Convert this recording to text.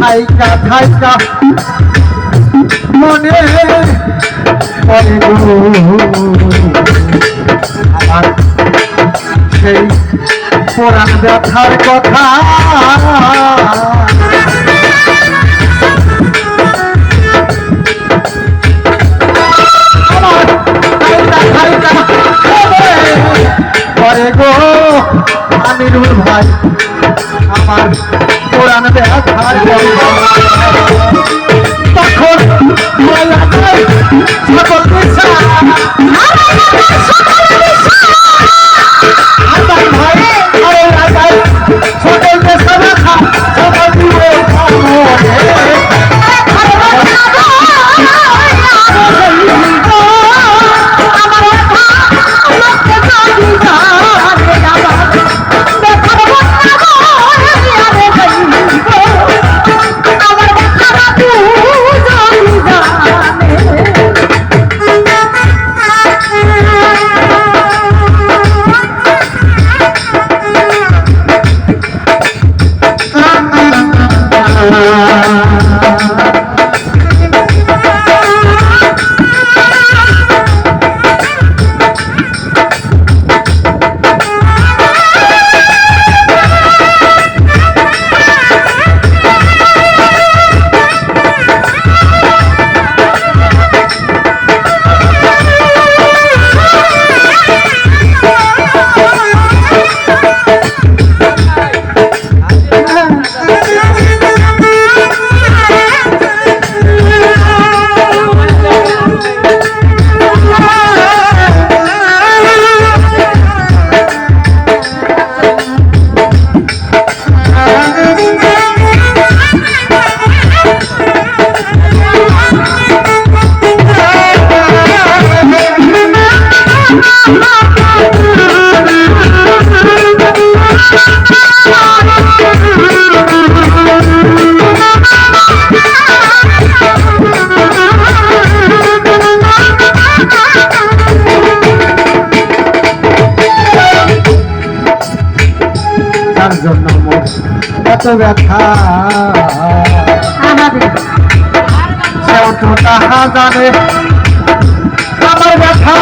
থাইকা থাইকা মনে পড়ে গো আমার সেই পুরাণ ব্যথার কথা। পরে গো আমিরুল ভাই আমার পুরাণ ব্যথার কথা। তখন সকল দিশা ভাই সকল দেশা ব্যথা সকল দিয়ে তার জন্য এত ব্যথা সেও তো তাহা জানে আমার ব্যথা।